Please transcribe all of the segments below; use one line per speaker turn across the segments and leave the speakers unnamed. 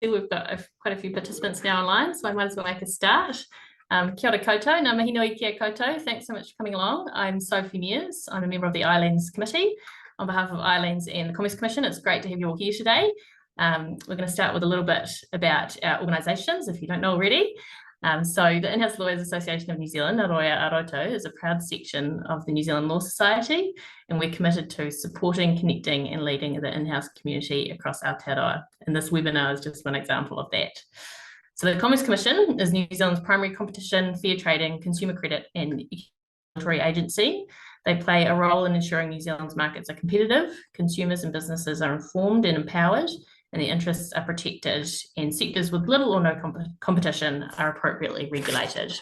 We've got quite a few participants now online, so I might as well make a start. Kia ora koutou, ngā mihi nui kia koutou. Thanks so much for coming along. I'm Sophie Meares. I'm a member of the ILANZ committee. On behalf of ILANZ and the Commerce Commission, it's great to have you all here today. We're going to start with a little bit about our organisations, if you don't know already. So the In-House Lawyers Association of New Zealand, Aroia Aroto, is a proud section of the New Zealand Law Society, and we're committed to supporting, connecting and leading the in-house community across Aotearoa. And this webinar is just one example of that. So the Commerce Commission is New Zealand's primary competition, fair trading, consumer credit and regulatory agency. They play a role in ensuring New Zealand's markets are competitive, consumers and businesses are informed and empowered, and their interests are protected, and sectors with little or no competition are appropriately regulated.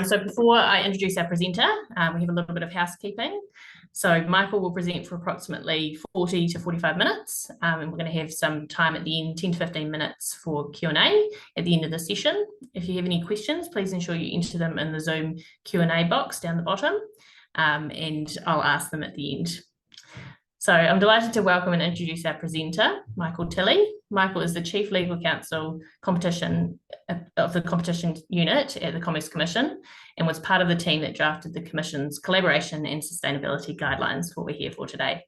So before I introduce our presenter, we have a little bit of housekeeping. So Michael will present for approximately 40 to 45 minutes, and we're going to have some time at the end, 10 to 15 minutes for Q&A at the end of the session. If you have any questions, please ensure you enter them in the Zoom Q&A box down the bottom, and I'll ask them at the end. So I'm delighted to welcome and introduce our presenter, Michael Tilley. Michael is the Chief Legal Counsel Competition of the Competition Unit at the Commerce Commission and was part of the team that drafted the Commission's collaboration and sustainability guidelines, what we're here for today.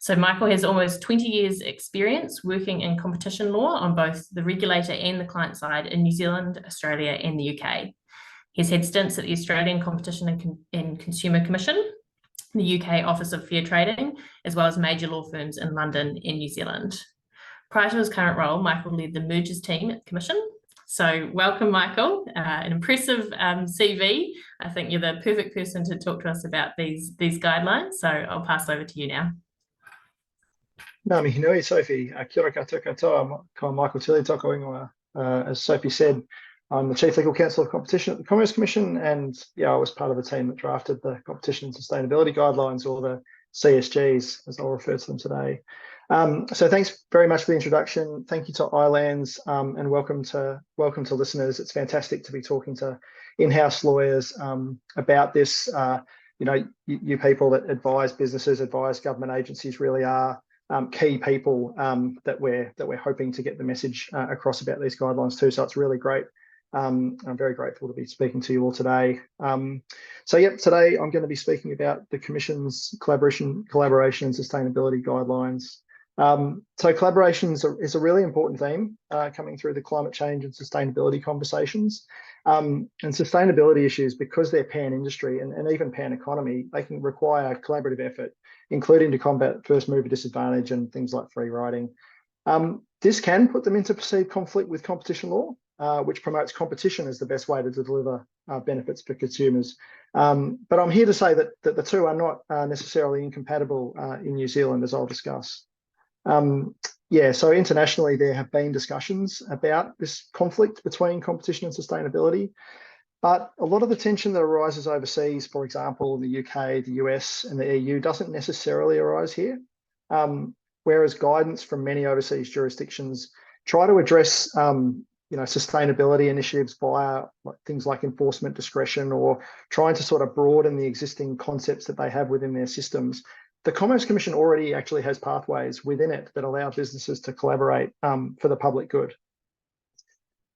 So Michael has almost 20 years experience working in competition law on both the regulator and the client side in New Zealand, Australia and the UK. He's had stints at the Australian Competition and Consumer Commission, the UK Office of Fair Trading, as well as major law firms in London and New Zealand. Prior to his current role, Michael led the mergers team at the Commission. So welcome, Michael. An impressive CV. I think you're the perfect person to talk to us about these guidelines. So I'll pass over to you now.
Ngā mihi nui, Sophie. Kia ora koutou katoa. I'm Michael Tilley, tōko ingoa. As Sophie said, I'm the Chief Legal Counsel of Competition at the Commerce Commission, and I was part of the team that drafted the Competition and Sustainability Guidelines, or the CSGs, as I'll refer to them today. So thanks very much for the introduction. Thank you to ILANZ, and welcome to listeners. It's fantastic to be talking to in-house lawyers about this. You people that advise businesses, advise government agencies really are key people that we're hoping to get the message across about these guidelines too. So it's really great. I'm very grateful to be speaking to you all today. Today I'm going to be speaking about the Commission's collaboration and sustainability guidelines. So collaboration is a really important theme coming through the climate change and sustainability conversations. And sustainability issues, because they're pan-industry and even pan-economy, they can require collaborative effort, including to combat first mover disadvantage and things like free riding. This can put them into perceived conflict with competition law, which promotes competition as the best way to deliver benefits for consumers. But I'm here to say that the two are not necessarily incompatible in New Zealand, as I'll discuss. So internationally, there have been discussions about this conflict between competition and sustainability, but a lot of the tension that arises overseas, for example, in the UK, the US and the EU, doesn't necessarily arise here, whereas guidance from many overseas jurisdictions try to address sustainability initiatives via things like enforcement discretion, or trying to sort of broaden the existing concepts that they have within their systems. The Commerce Commission already actually has pathways within it that allow businesses to collaborate for the public good.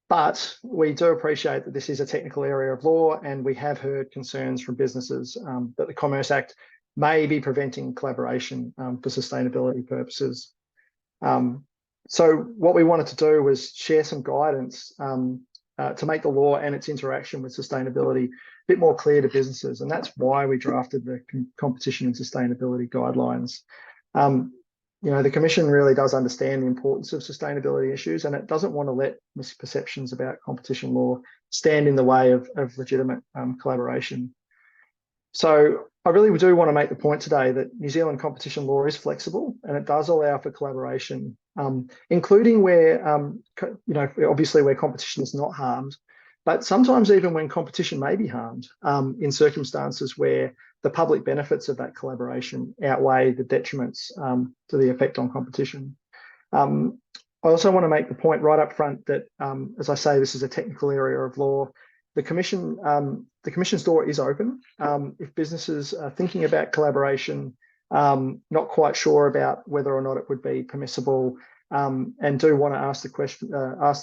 But we do appreciate that this is a technical area of law, and we have heard concerns from businesses that the Commerce Act may be preventing collaboration for sustainability purposes. So what we wanted to do was share some guidance to make the law and its interaction with sustainability a bit more clear to businesses. And that's why we drafted the Competition and Sustainability Guidelines. The Commission really does understand the importance of sustainability issues, and it doesn't want to let misperceptions about competition law stand in the way of legitimate collaboration. So I really do want to make the point today that New Zealand competition law is flexible, and it does allow for collaboration, including where, obviously where competition is not harmed, but sometimes even when competition may be harmed in circumstances where the public benefits of that collaboration outweigh the detriments to the effect on competition. I also want to make the point right up front that, as I say, this is a technical area of law. The Commission's door is open. If businesses are thinking about collaboration, not quite sure about whether or not it would be permissible, and do want to ask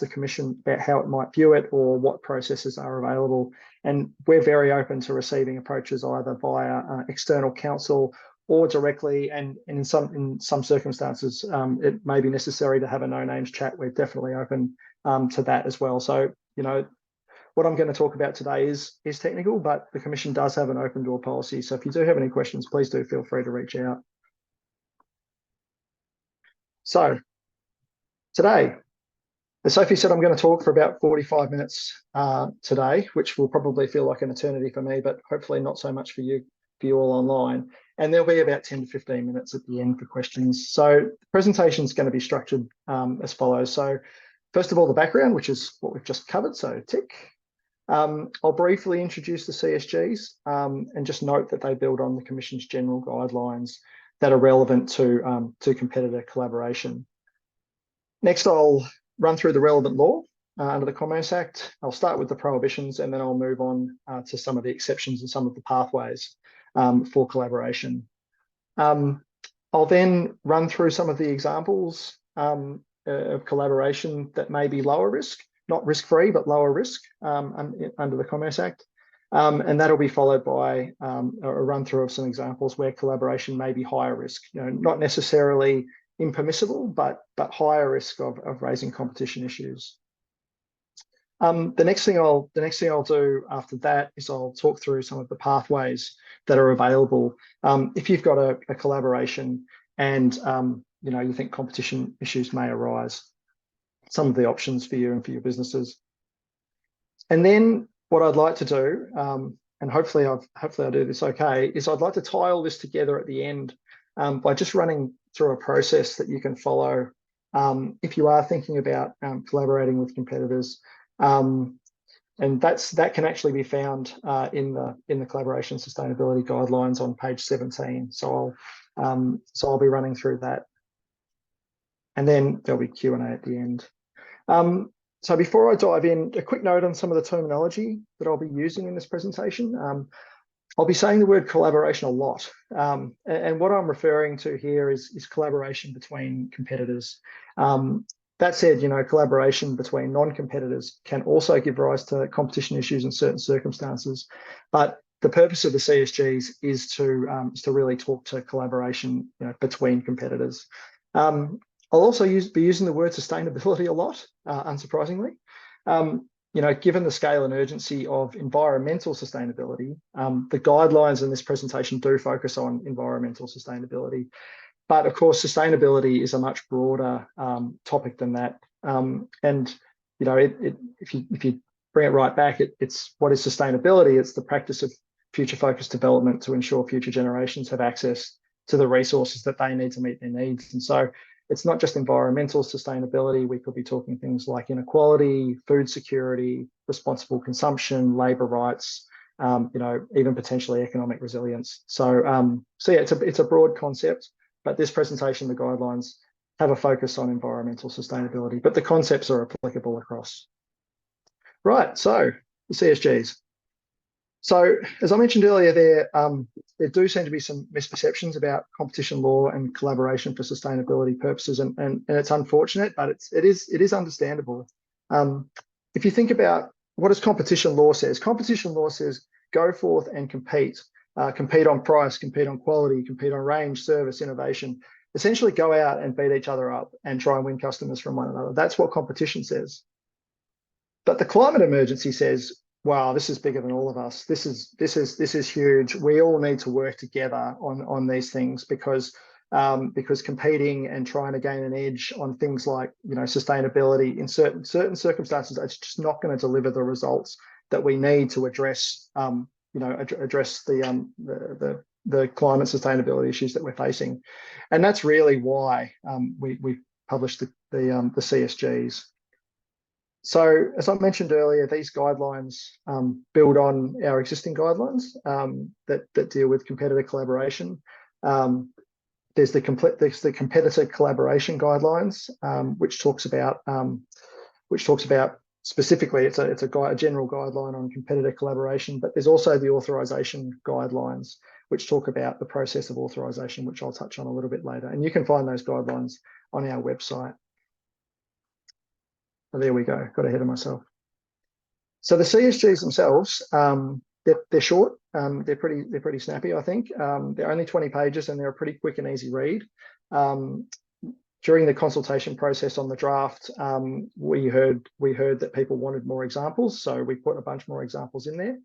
the Commission about how it might view it or what processes are available. And we're very open to receiving approaches either via external counsel or directly, and in some circumstances, it may be necessary to have a no names chat. We're definitely open to that as well. So, you know, what I'm going to talk about today is technical, but the Commission does have an open door policy. So if you do have any questions, please do feel free to reach out. So today, as Sophie said, I'm going to talk for about 45 minutes today, which will probably feel like an eternity for me, but hopefully not so much for you all online. And there'll be about 10 to 15 minutes at the end for questions. So the presentation is going to be structured as follows. So first of all, the background, which is what we've just covered, so tick. I'll briefly introduce the CSGs and just note that they build on the Commission's general guidelines that are relevant to competitor collaboration. Next, I'll run through the relevant law under the Commerce Act. I'll start with the prohibitions, and then I'll move on to some of the exceptions and some of the pathways for collaboration. I'll then run through some of the examples of collaboration that may be lower risk, not risk-free, but lower risk under the Commerce Act. And that'll be followed by a run through of some examples where collaboration may be higher risk, you know, not necessarily impermissible, but higher risk of raising competition issues. The next thing I'll do after that is I'll talk through some of the pathways that are available if you've got a collaboration and you know, you think competition issues may arise. Some of the options for you and for your businesses. And then what I'd like to do, and hopefully I'll do this okay, is I'd like to tie all this together at the end by just running through a process that you can follow if you are thinking about collaborating with competitors. And that can actually be found in the Collaboration Sustainability Guidelines on page 17. So I'll be running through that. And then there'll be Q&A at the end. So before I dive in, a quick note on some of the terminology that I'll be using in this presentation. I'll be saying the word collaboration a lot. And what I'm referring to here is collaboration between competitors. That said, you know, collaboration between non-competitors can also give rise to competition issues in certain circumstances. But the purpose of the CSGs is to really talk to collaboration, you know, between competitors. I'll also be using the word sustainability a lot, unsurprisingly. You know, given the scale and urgency of environmental sustainability, the guidelines in this presentation do focus on environmental sustainability. But of course, sustainability is a much broader topic than that. And you know, if you bring it right back, it's what is sustainability? It's the practice of future-focused development to ensure future generations have access to the resources that they need to meet their needs. And so it's not just environmental sustainability. We could be talking things like inequality, food security, responsible consumption, labour rights, you know, even potentially economic resilience. So yeah, it's a broad concept, but this presentation, the guidelines, have a focus on environmental sustainability, but the concepts are applicable across. Right, so the CSGs. So as I mentioned earlier, there do seem to be some misperceptions about competition law and collaboration for sustainability purposes, and it's unfortunate, but it is understandable. If you think about what does competition law says, competition law says go forth and compete on price, compete on quality, compete on range, service, innovation. Essentially, go out and beat each other up and try and win customers from one another. That's what competition says. But the climate emergency says, wow, this is bigger than all of us. This is huge. We all need to work together on these things because competing and trying to gain an edge on things like, you know, sustainability in certain circumstances, it's just not going to deliver the results that we need to address address the climate sustainability issues that we're facing. And that's really why we published the CSGs. So as I mentioned earlier, these guidelines build on our existing guidelines that deal with competitor collaboration. There's the competitor collaboration guidelines, which talks about specifically, it's a general guideline on competitor collaboration, but there's also the authorization guidelines, which talk about the process of authorization, which I'll touch on a little bit later. And you can find those guidelines on our website. there we go, got ahead of myself. So the CSGs themselves, they're short, they're pretty snappy, I think. They're only 20 pages and they're a pretty quick and easy read. During the consultation process on the draft, we heard that people wanted more examples, so we put a bunch more examples in there.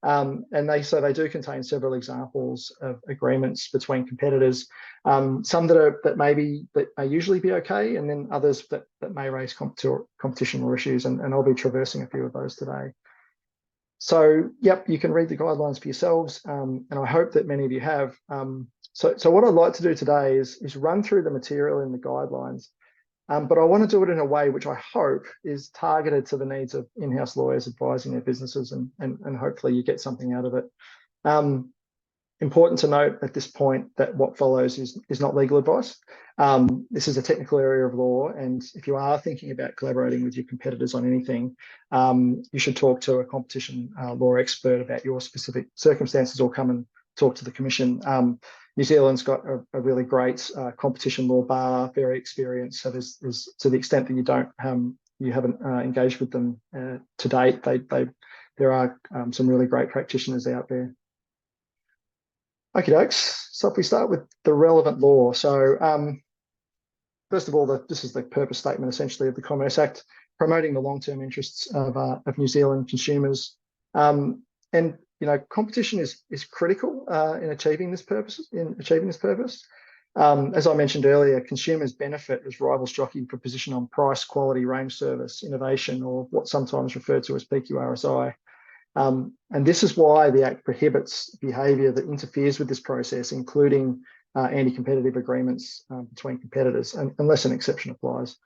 And they do contain several examples of agreements between competitors, some that may usually be okay, and then others that may raise competition or issues, and I'll be traversing a few of those today. So, yep, you can read the guidelines for yourselves, and I hope that many of you have. So what I'd like to do today is run through the material in the guidelines, but I want to do it in a way which I hope is targeted to the needs of in-house lawyers advising their businesses, and hopefully you get something out of it. Important to note at this point that what follows is not legal advice. This is a technical area of law, and if you are thinking about collaborating with your competitors on anything, you should talk to a competition law expert about your specific circumstances, or come and talk to the Commission. New Zealand's got a really great competition law bar, very experienced. So there's to the extent that you haven't engaged with them to date, there are some really great practitioners out there. Okay, dokes. So if we start with the relevant law. So first of all, this is the purpose statement essentially of the Commerce Act, promoting the long-term interests of New Zealand consumers. And competition is critical in achieving this purpose. As I mentioned earlier, consumers benefit as rivals jockey for position on price, quality, range, service, innovation, or what's sometimes referred to as PQRSI. And this is why the Act prohibits behaviour that interferes with this process, including anti-competitive agreements between competitors, unless an exception applies.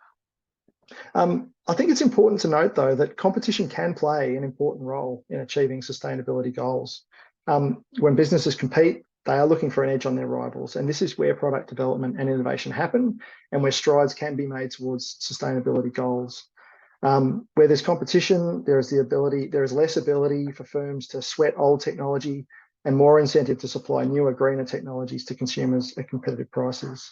I think it's important to note, though, that competition can play an important role in achieving sustainability goals. When businesses compete, they are looking for an edge on their rivals, and this is where product development and innovation happen, and where strides can be made towards sustainability goals. Where there's competition, there is less ability for firms to sweat old technology, and more incentive to supply newer, greener technologies to consumers at competitive prices.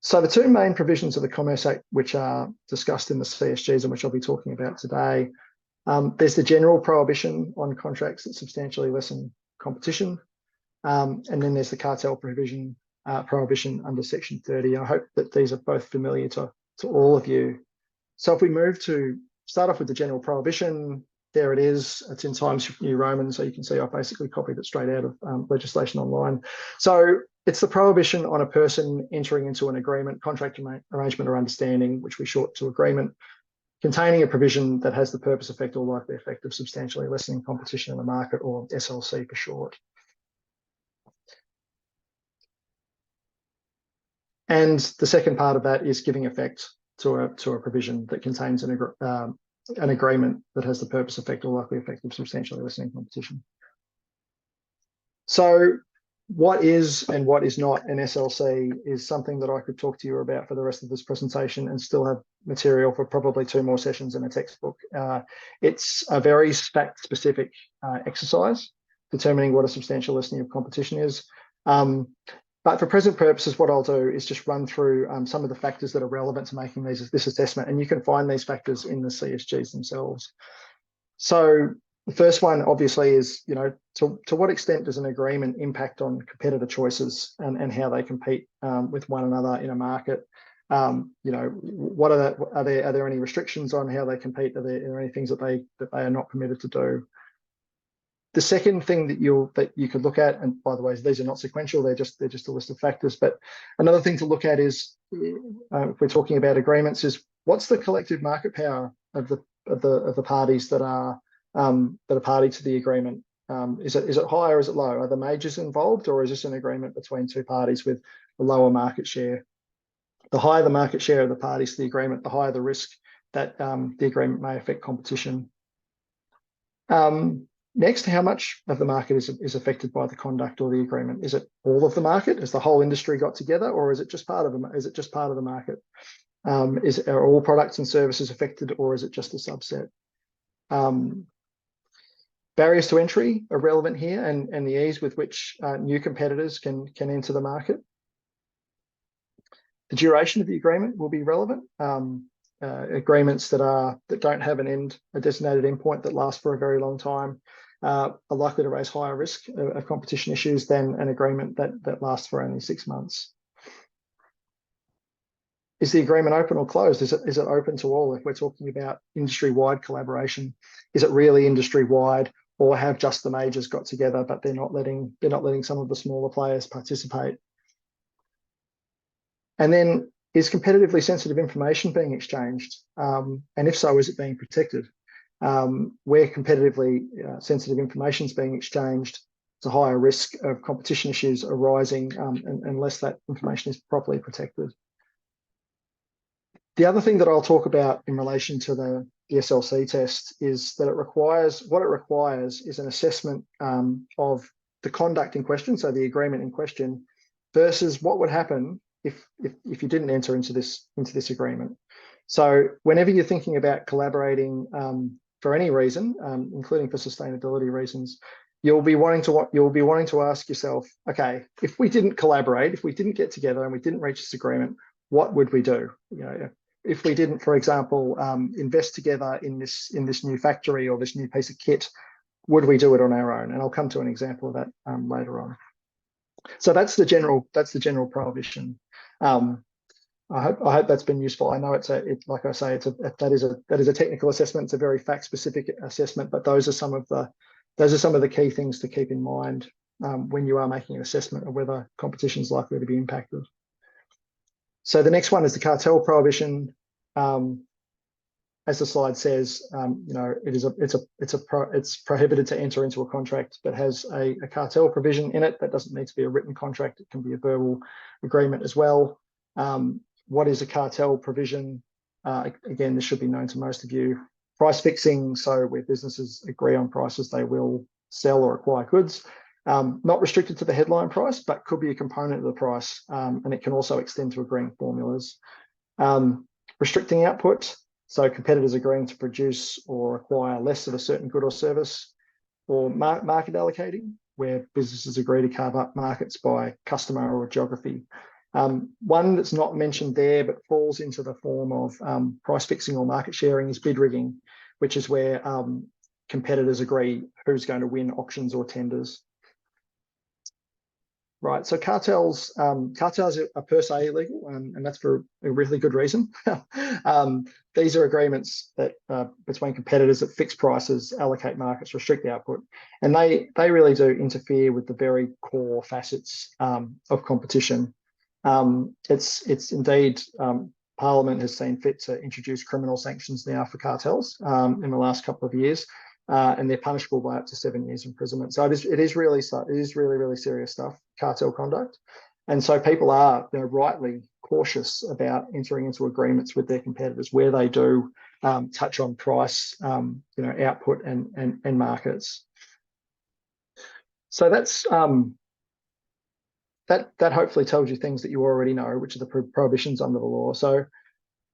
So the two main provisions of the Commerce Act, which are discussed in the CSGs and which I'll be talking about today, there's the general prohibition on contracts that substantially lessen competition, and then there's the cartel prohibition under Section 30. I hope that these are both familiar to all of you. So if we start off with the general prohibition, there it is. It's in Times New Roman, so you can see I basically copied it straight out of legislation online. So it's the prohibition on a person entering into an agreement, contract arrangement or understanding, which we short to agreement, containing a provision that has the purpose, effect, or likely effect of substantially lessening competition in the market, or SLC for short. And the second part of that is giving effect to a provision that contains an agreement that has the purpose, effect, or likely effect of substantially lessening competition. So what is and what is not an SLC is something that I could talk to you about for the rest of this presentation and still have material for probably 2 more sessions in a textbook. It's a very fact-specific exercise, determining what a substantial lessening of competition is. But for present purposes, what I'll do is just run through some of the factors that are relevant to making this assessment, and you can find these factors in the CSGs themselves. So the first one, obviously, is to what extent does an agreement impact on competitor choices and how they compete with one another in a market? What are there any restrictions on how they compete? Are there any things that they are not permitted to do? The second thing that you could look at, and by the way, these are not sequential; they're just a list of factors. But another thing to look at is, if we're talking about agreements, is what's the collective market power of the parties that are party to the agreement? Is it high or is it low? Are the majors involved, or is this an agreement between two parties with a lower market share? The higher the market share of the parties to the agreement, the higher the risk that the agreement may affect competition. Next, how much of the market is affected by the conduct or the agreement? Is it all of the market? Has the whole industry got together, or is it just part of the market? Are all products and services affected, or is it just a subset? Barriers to entry are relevant here, and the ease with which new competitors can enter the market. The duration of the agreement will be relevant. agreements that don't have a designated endpoint that lasts for a very long time are likely to raise higher risk of competition issues than an agreement that lasts for only 6 months. Is the agreement open or closed? Is it open to all? If we're talking about industry-wide collaboration, is it really industry-wide, or have just the majors got together, but they're not letting some of the smaller players participate? And then, is competitively sensitive information being exchanged? And if so, is it being protected? Where competitively sensitive information is being exchanged, it's a higher risk of competition issues arising unless that information is properly protected. The other thing that I'll talk about in relation to the SLC test is that what it requires is an assessment of the conduct in question, so the agreement in question, versus what would happen if you didn't enter into this agreement. So whenever you're thinking about collaborating for any reason, including for sustainability reasons, you'll be wanting to ask yourself, okay, if we didn't collaborate, if we didn't get together and we didn't reach this agreement, what would we do? If we didn't, for example, invest together in this new factory or this new piece of kit, would we do it on our own? And I'll come to an example of that later on. So that's the general prohibition. I hope that's been useful. I know like I say, that is a technical assessment. It's a very fact-specific assessment, but those are some of the key things to keep in mind when you are making an assessment of whether competition is likely to be impacted. So the next one is the cartel prohibition. As the slide says, it's prohibited to enter into a contract that has a cartel provision in it. That doesn't need to be a written contract. It can be a verbal agreement as well. What is a cartel provision? Again, this should be known to most of you. Price fixing, so where businesses agree on prices, they will sell or acquire goods. Not restricted to the headline price, but could be a component of the price, and it can also extend to agreeing formulas. Restricting output, so competitors agreeing to produce or acquire less of a certain good or service, or market allocating, where businesses agree to carve up markets by customer or geography. One that's not mentioned there but falls into the form of price fixing or market sharing is bid rigging, which is where competitors agree who's going to win auctions or tenders. Right, so cartels are per se illegal, and that's for a really good reason. These are agreements that between competitors that fix prices, allocate markets, restrict output, and they really do interfere with the very core facets of competition. It's indeed Parliament has seen fit to introduce criminal sanctions now for cartels in the last couple of years. And they're punishable by up to 7 years imprisonment. So it is really serious stuff, cartel conduct. And so people are rightly cautious about entering into agreements with their competitors where they do touch on price, output and markets. So that's that hopefully tells you things that you already know, which are the prohibitions under the law. So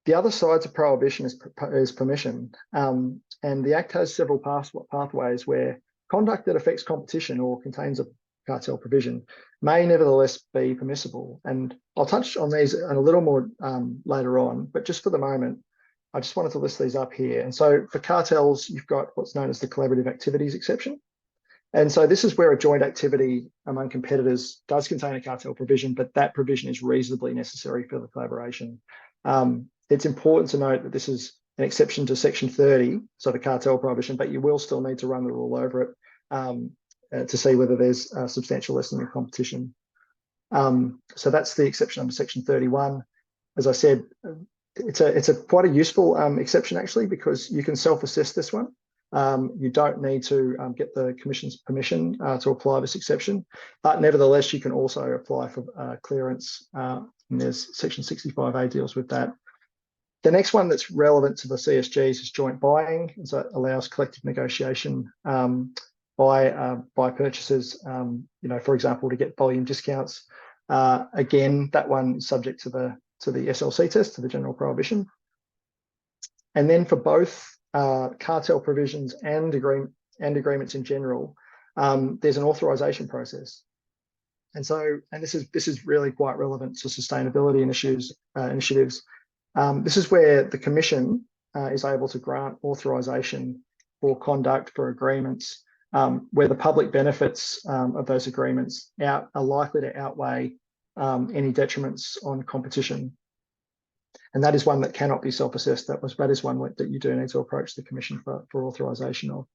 the other side of prohibition is permission. And the Act has several pathways where conduct that affects competition or contains a cartel provision may nevertheless be permissible. And I'll touch on these a little more later on, but just for the moment, I just wanted to list these up here. And so for cartels, you've got what's known as the collaborative activities exception. And so this is where a joint activity among competitors does contain a cartel provision, but that provision is reasonably necessary for the collaboration. It's important to note that this is an exception to Section 30, so the cartel prohibition, but you will still need to run the rule over it to see whether there's a substantial lessening of competition. So that's the exception under Section 31. As I said, it's quite a useful exception actually, because you can self-assess this one. You don't need to get the Commission's permission to apply this exception, but nevertheless, you can also apply for clearance. And there's Section 65A deals with that. The next one that's relevant to the CSGs is joint buying. So it allows collective negotiation by purchasers, for example, to get volume discounts. Again, that one is subject to the SLC test, to the general prohibition. And then for both cartel provisions and agreements in general, there's an authorization process. And this is really quite relevant to sustainability initiatives. This is where the Commission is able to grant authorisation for conduct for agreements where the public benefits of those agreements are likely to outweigh any detriments on competition. And that is one that cannot be self-assessed. That is one that you do need to approach the Commission for authorisation of.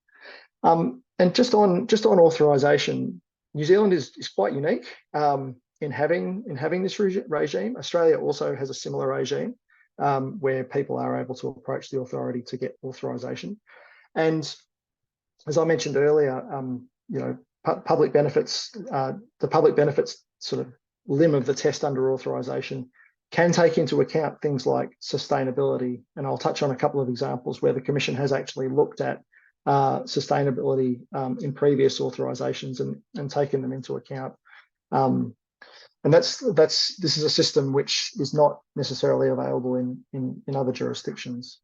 And just on authorisation, New Zealand is quite unique in having this regime. Australia also has a similar regime where people are able to approach the authority to get authorisation. And as I mentioned earlier, you know, public benefits, the public benefits sort of limb of the test under authorisation can take into account things like sustainability. And I'll touch on a couple of examples where the Commission has actually looked at sustainability in previous authorisations and taken them into account. And this is a system which is not necessarily available in other jurisdictions.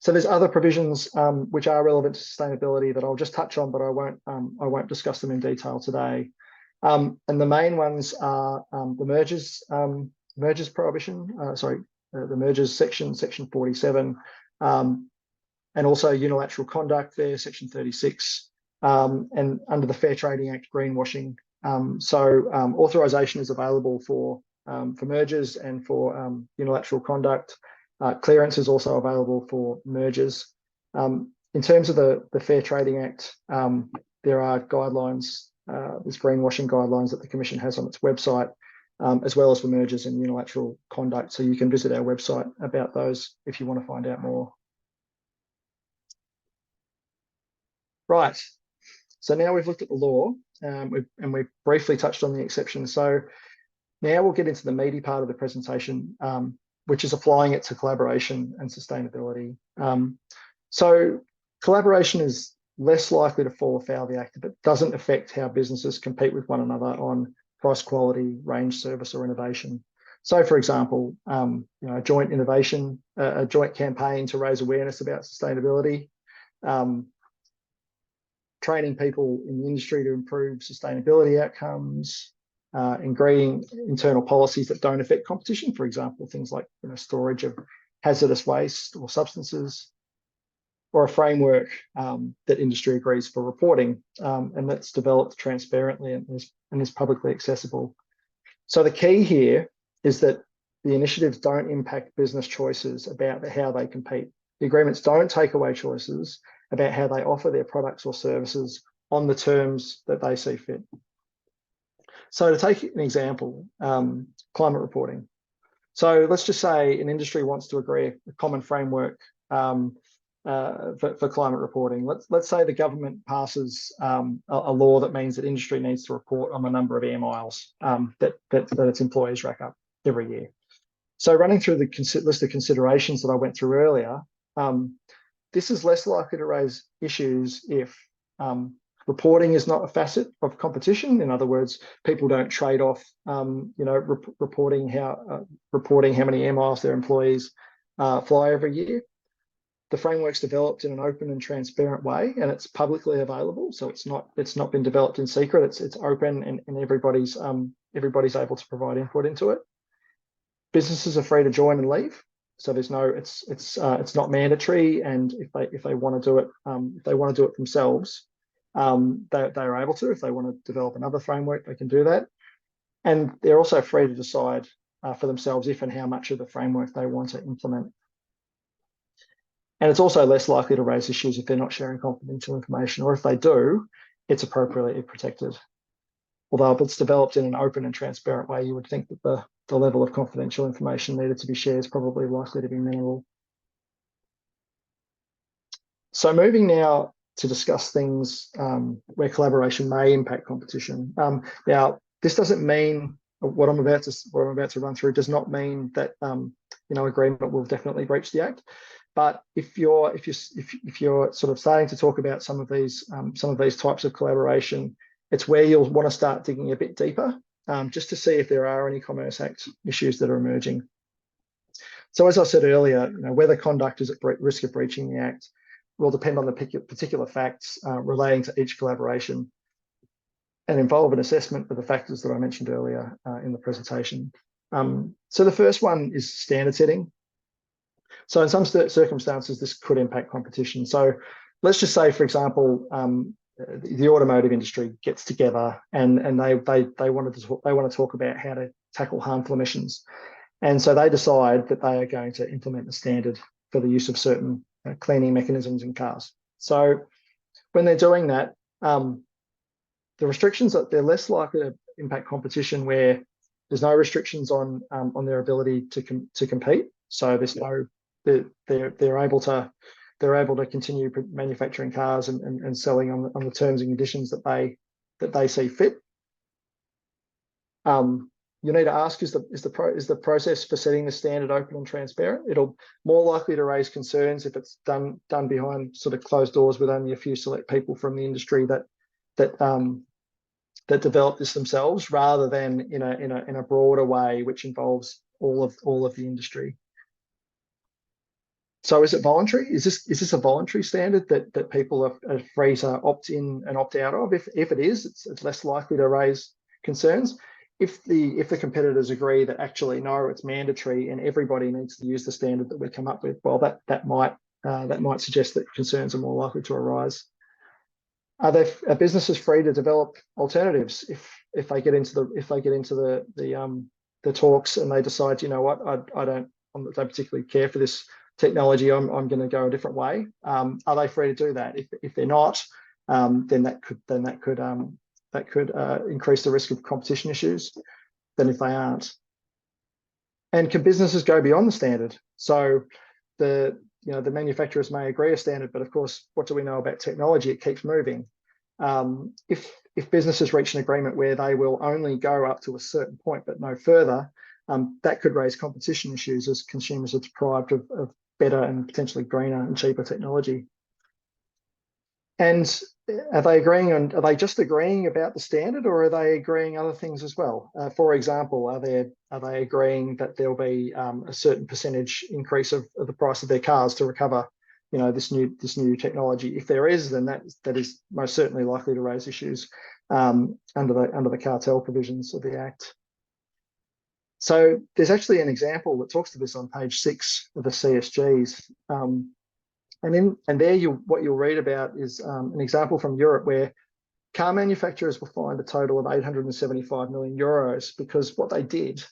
So there's other provisions which are relevant to sustainability that I'll just touch on, but I won't discuss them in detail today. And the main ones are the mergers prohibition, the mergers section 47, and also unilateral conduct there, section 36, and under the Fair Trading Act, greenwashing. Authorisation is available for mergers and for unilateral conduct. Clearance is also available for mergers. In terms of the Fair Trading Act, there are guidelines, there's greenwashing guidelines that the Commission has on its website, as well as for mergers and unilateral conduct. So you can visit our website about those if you want to find out more. Right, so now we've looked at the law and we've briefly touched on the exceptions. So now we'll get into the meaty part of the presentation, which is applying it to collaboration and sustainability. So collaboration is less likely to fall afoul of the Act if it doesn't affect how businesses compete with one another on price, quality, range, service, or innovation. So, for example, you know, a joint innovation, a joint campaign to raise awareness about sustainability, training people in the industry to improve sustainability outcomes, agreeing internal policies that don't affect competition, for example, things like, you know, storage of hazardous waste or substances, or a framework that industry agrees for reporting, and that's developed transparently and is publicly accessible. So the key here is that the initiatives don't impact business choices about how they compete. The agreements don't take away choices about how they offer their products or services on the terms that they see fit. So to take an example, climate reporting. So let's just say an industry wants to agree a common framework for climate reporting. Let's say the government passes a law that means that industry needs to report on the number of air miles that its employees rack up every year. So running through the list of considerations that I went through earlier, this is less likely to raise issues if reporting is not a facet of competition. In other words, people don't trade off, you know, reporting how many air miles their employees fly every year. The framework's developed in an open and transparent way, and it's publicly available. So it's not been developed in secret. It's open, and everybody's able to provide input into it. Businesses are free to join and leave. So there's no, it's not mandatory, and if they want to do it, themselves, they're able to. If they want to develop another framework, they can do that, and they're also free to decide for themselves if and how much of the framework they want to implement. And it's also less likely to raise issues if they're not sharing confidential information, or if they do, it's appropriately protected. Although if it's developed in an open and transparent way, you would think that the level of confidential information needed to be shared is probably likely to be minimal. So moving now to discuss things where collaboration may impact competition. Now, this doesn't mean what I'm about to run through does not mean that you know, agreement will definitely breach the Act. But if you're sort of starting to talk about some of these types of collaboration, it's where you'll want to start digging a bit deeper, just to see if there are any Commerce Act issues that are emerging. So as I said earlier, you know, whether conduct is at risk of breaching the Act will depend on the particular facts relating to each collaboration, and involve an assessment of the factors that I mentioned earlier in the presentation. So the first one is standard setting. So in some circumstances, this could impact competition. So let's just say, for example, the automotive industry gets together and they want to talk about how to tackle harmful emissions, and so they decide that they are going to implement a standard for the use of certain cleaning mechanisms in cars. So when they're doing that, the restrictions that they're less likely to impact competition where there's no restrictions on their ability to compete. So there's no they're able to continue manufacturing cars and selling on the terms and conditions that they see fit. You need to ask, is the process for setting the standard open and transparent? It'll more likely to raise concerns if it's done behind sort of closed doors with only a few select people from the industry that develop this themselves, rather than in a broader way which involves all of the industry. So is it voluntary? Is this a voluntary standard that people are free to opt in and opt out of? If it is, it's less likely to raise concerns. If the competitors agree that actually no, it's mandatory and everybody needs to use the standard that we come up with, well, that might suggest that concerns are more likely to arise. Are businesses free to develop alternatives if they get into the talks and they decide, you know what, I don't particularly care for this technology, I'm going to go a different way? Are they free to do that? If they're not, then that could increase the risk of competition issues than if they aren't. And can businesses go beyond the standard? So the manufacturers may agree a standard, but of course, what do we know about technology? It keeps moving. If businesses reach an agreement where they will only go up to a certain point but no further, that could raise competition issues as consumers are deprived of better and potentially greener and cheaper technology. And are they just agreeing about the standard, or are they agreeing other things as well? For example, are they agreeing that there'll be a certain percentage increase of the price of their cars to recover, this new technology? If there is, then that is most certainly likely to raise issues under the cartel provisions of the Act. So there's actually an example that talks to this on page 6 of the CSGs. And there what you'll read about is an example from Europe where car manufacturers will find a total of 875 million euros because what they did,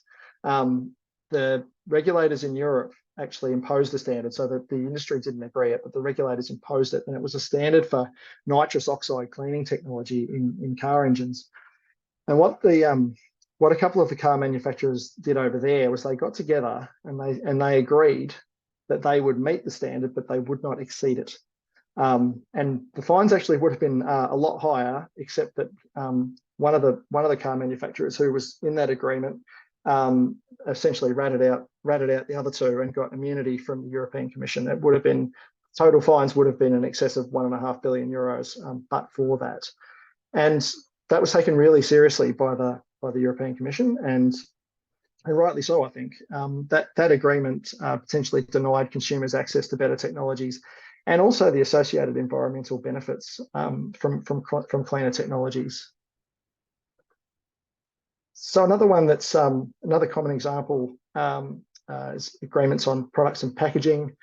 the regulators in Europe actually imposed the standard, so that the industry didn't agree it, but the regulators imposed it, and it was a standard for nitrous oxide cleaning technology in car engines. And what a couple of the car manufacturers did over there was they got together and they agreed that they would meet the standard, but they would not exceed it. And the fines actually would have been a lot higher, except that one of the car manufacturers who was in that agreement essentially ratted out the other two and got immunity from the European Commission. It would have been, total fines would have been in excess of 1.5 billion euros, but for that. And that was taken really seriously by the European Commission, and rightly so, I think. That agreement potentially denied consumers access to better technologies, and also the associated environmental benefits from cleaner technologies. So another one that's another common example is agreements on products and packaging,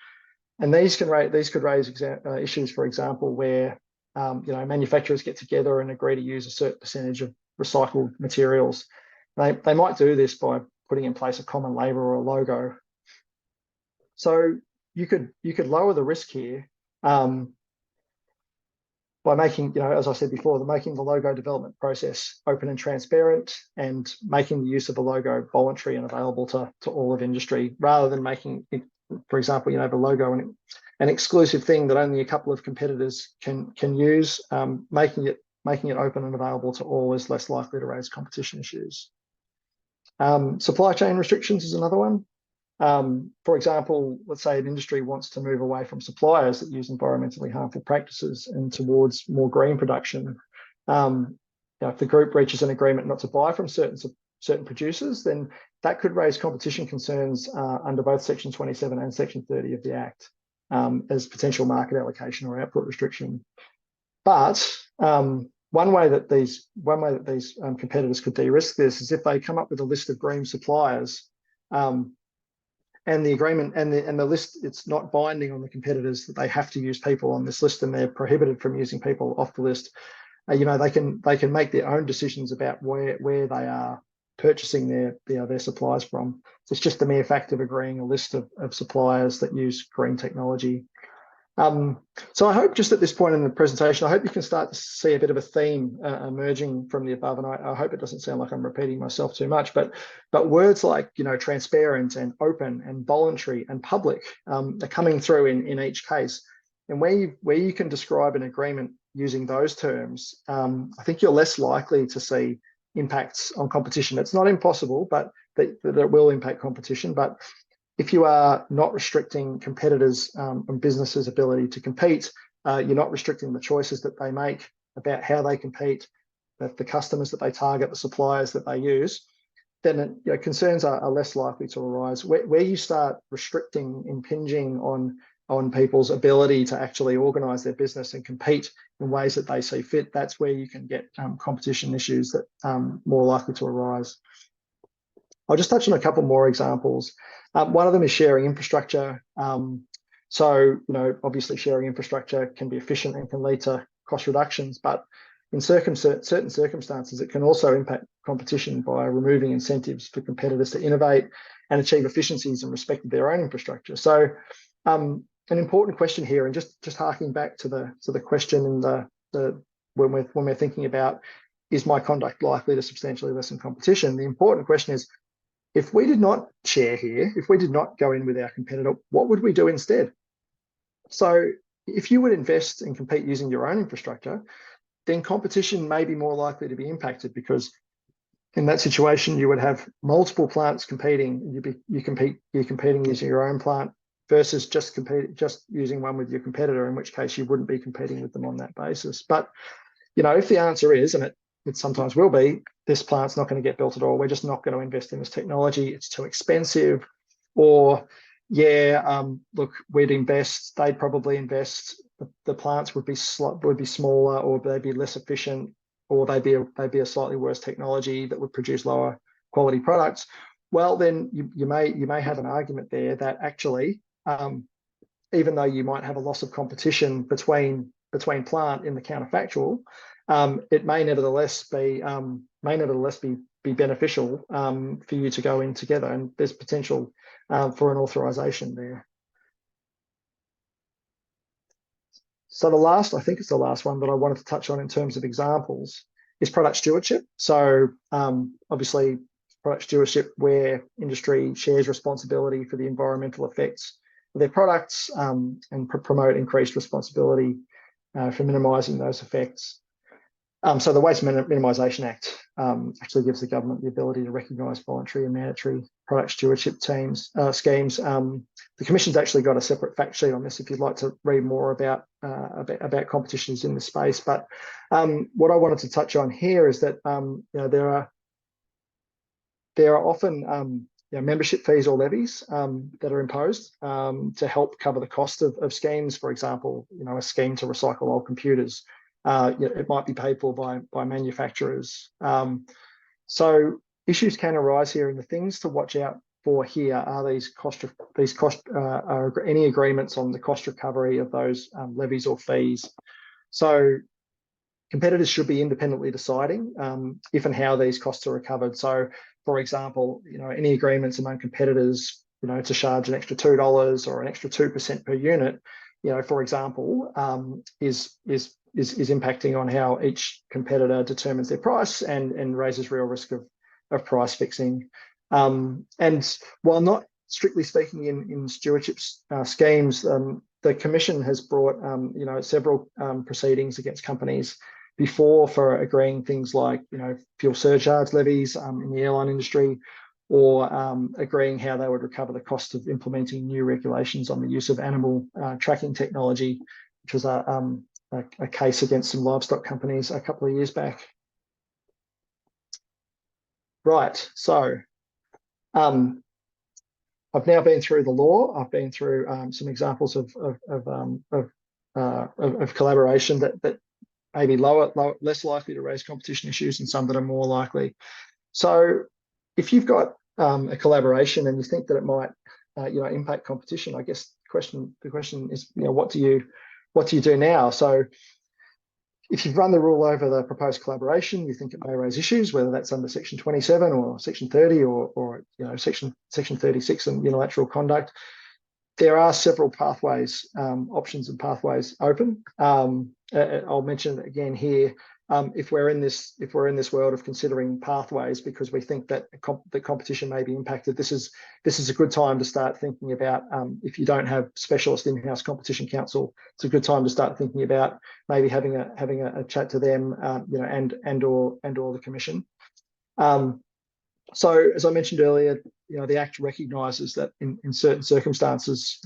and these could raise issues, for example, where manufacturers get together and agree to use a certain percentage of recycled materials. They might do this by putting in place a common label or a logo. So you could lower the risk here by making, as I said before, making the logo development process open and transparent, and making the use of the logo voluntary and available to all of industry, rather than making it, for example, the logo an exclusive thing that only a couple of competitors can use. Making it open and available to all is less likely to raise competition issues. Supply chain restrictions is another one. For example, let's say an industry wants to move away from suppliers that use environmentally harmful practices and towards more green production. If the group reaches an agreement not to buy from certain producers, then that could raise competition concerns under both Section 27 and Section 30 of the Act as potential market allocation or output restriction. But one way that these competitors could de-risk this is if they come up with a list of green suppliers, and the agreement and the list, it's not binding on the competitors that they have to use people on this list, and they're prohibited from using people off the list. They can make their own decisions about where they are purchasing their supplies from. So it's just the mere fact of agreeing a list of suppliers that use green technology. So I hope just at this point in the presentation, I hope you can start to see a bit of a theme emerging from the above, and I hope it doesn't sound like I'm repeating myself too much, but words like transparent and open and voluntary and public are coming through in each case. And where you can describe an agreement using those terms, I think you're less likely to see impacts on competition. It's not impossible, but that it will impact competition. But if you are not restricting competitors' and businesses' ability to compete, you're not restricting the choices that they make about how they compete, the customers that they target, the suppliers that they use, then concerns are less likely to arise. Where you start restricting, impinging on people's ability to actually organise their business and compete in ways that they see fit, that's where you can get competition issues that are more likely to arise. I'll just touch on a couple more examples. One of them is sharing infrastructure. So, obviously sharing infrastructure can be efficient and can lead to cost reductions, but in certain circumstances, it can also impact competition by removing incentives for competitors to innovate and achieve efficiencies in respect of their own infrastructure. So, an important question here, and just harking back to the question in when we're thinking about, is my conduct likely to substantially lessen competition? The important question is, if we did not share here, if we did not go in with our competitor, what would we do instead? So if you would invest and compete using your own infrastructure, then competition may be more likely to be impacted, because in that situation, you would have multiple plants competing. You're competing using your own plant versus just using one with your competitor, in which case you wouldn't be competing with them on that basis. But if the answer is, and it sometimes will be, this plant's not going to get built at all, we're just not going to invest in this technology, it's too expensive, or look, we'd invest, they'd probably invest, the plants would be smaller, or they'd be less efficient, or they'd be a slightly worse technology that would produce lower quality products. Well, then you may have an argument there that actually, even though you might have a loss of competition between plant in the counterfactual, it may nevertheless be beneficial for you to go in together, and there's potential for an authorization there. So I think it's the last one that I wanted to touch on in terms of examples is product stewardship. So obviously product stewardship, where industry shares responsibility for the environmental effects of their products and promote increased responsibility for minimising those effects. So the Waste Minimisation Act actually gives the government the ability to recognise voluntary and mandatory product stewardship schemes. The Commission's actually got a separate fact sheet on this if you'd like to read more about competitions in this space. But what I wanted to touch on here is that there are often membership fees or levies that are imposed to help cover the cost of schemes. For example, a scheme to recycle old computers. It might be paid for by manufacturers. So issues can arise here, and the things to watch out for here are any agreements on the cost recovery of those levies or fees. So competitors should be independently deciding if and how these costs are recovered. So, for example, any agreements among competitors, to charge an extra $2 or an extra 2% per unit, for example, is impacting on how each competitor determines their price and raises real risk of price fixing. And while not strictly speaking in stewardship schemes, the Commission has brought several proceedings against companies before for agreeing things like fuel surcharge levies in the airline industry, or agreeing how they would recover the cost of implementing new regulations on the use of animal tracking technology, which was a case against some livestock companies a couple of years back. Right, so I've now been through the law. I've been through some examples of collaboration that maybe less likely to raise competition issues, and some that are more likely. So if you've got a collaboration and you think that it might impact competition, I guess the question is, what do you do now? So if you've run the rule over the proposed collaboration, you think it may raise issues, whether that's under Section 27 or Section 30 or Section 36 and unilateral conduct. There are several pathways, options and pathways open. I'll mention again here, if we're in this world of considering pathways because we think that the competition may be impacted, this is a good time to start thinking about, if you don't have specialist in-house competition counsel, it's a good time to start thinking about maybe having a chat to them, and or the commission. So as I mentioned earlier, the Act recognises that in certain circumstances,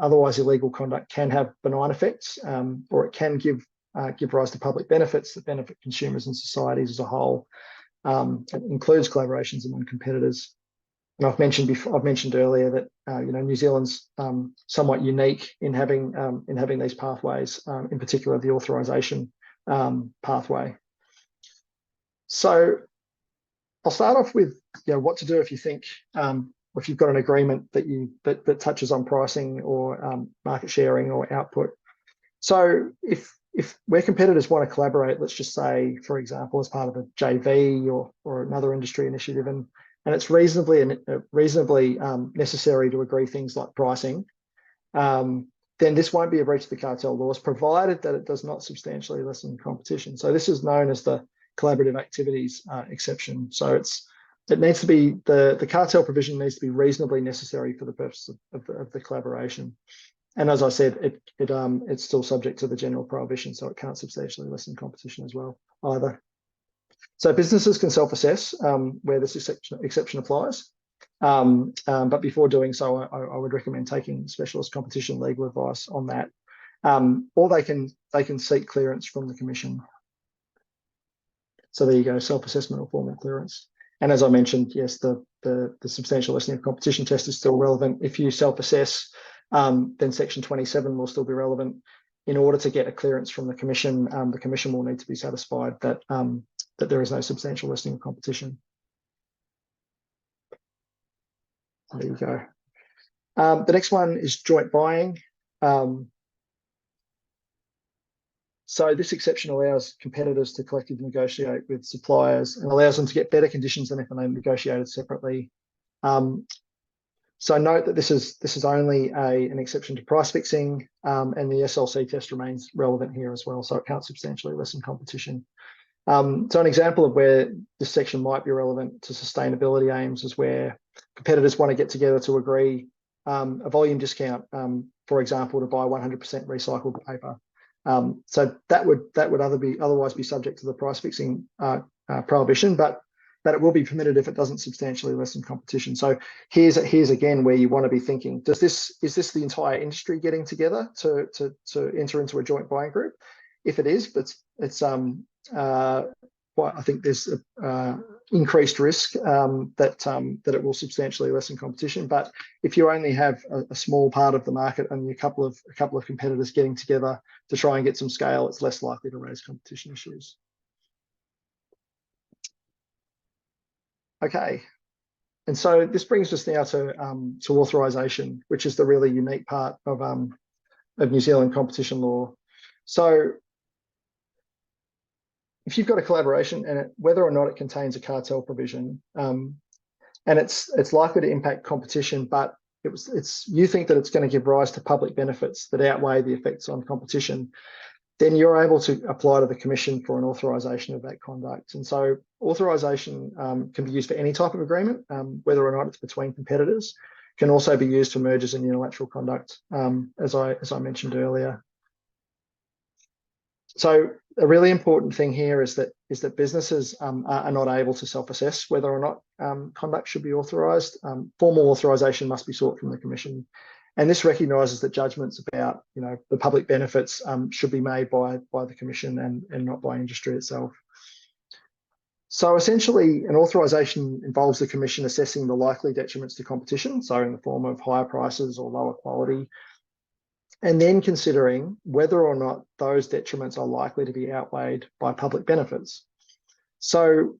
otherwise illegal conduct can have benign effects, or it can give rise to public benefits that benefit consumers and societies as a whole. It includes collaborations among competitors. And I've mentioned earlier that New Zealand's somewhat unique in having these pathways, in particular the authorisation pathway. So I'll start off with what to do if you think, if you've got an agreement that touches on pricing or market sharing or output. So if where competitors want to collaborate, let's just say, for example, as part of a JV or another industry initiative, and it's reasonably necessary to agree things like pricing, then this won't be a breach of the cartel laws, provided that it does not substantially lessen competition. So this is known as the collaborative activities exception. So it needs to be, the cartel provision needs to be reasonably necessary for the purpose of the collaboration. And as I said, it's still subject to the general prohibition, so it can't substantially lessen competition as well either. So businesses can self-assess where this exception applies. But before doing so, I would recommend taking specialist competition legal advice on that. Or they can seek clearance from the Commission. So there you go, self-assessment or formal clearance. And as I mentioned, yes, the substantial lessening of competition test is still relevant. If you self-assess, then Section 27 will still be relevant. In order to get a clearance from the Commission will need to be satisfied that there is no substantial lessening of competition. There you go. The next one is joint buying. So this exception allows competitors to collectively negotiate with suppliers and allows them to get better conditions than if they negotiated separately. So note that this is only an exception to price fixing, and the SLC test remains relevant here as well, so it can't substantially lessen competition. So an example of where this section might be relevant to sustainability aims is where competitors want to get together to agree a volume discount, for example, to buy 100% recycled paper. So that would otherwise be subject to the price fixing prohibition, but it will be permitted if it doesn't substantially lessen competition. So here's again where you want to be thinking: is this the entire industry getting together to enter into a joint buying group? If it is, but it's I think there's increased risk that it will substantially lessen competition. But if you only have a small part of the market and a couple of competitors getting together to try and get some scale, it's less likely to raise competition issues. Okay, and so this brings us now to authorisation, which is the really unique part of New Zealand competition law. So if you've got a collaboration and whether or not it contains a cartel provision, and it's likely to impact competition, but you think that it's going to give rise to public benefits that outweigh the effects on competition, then you're able to apply to the Commission for an authorisation of that conduct. And so authorisation can be used for any type of agreement, whether or not it's between competitors. Can also be used for mergers and unilateral conduct, as I mentioned earlier. So a really important thing here is that businesses are not able to self-assess whether or not conduct should be authorised. Formal authorisation must be sought from the Commission, and this recognises that judgments about the public benefits should be made by the Commission and not by industry itself. So essentially, an authorisation involves the Commission assessing the likely detriments to competition, so in the form of higher prices or lower quality, and then considering whether or not those detriments are likely to be outweighed by public benefits. So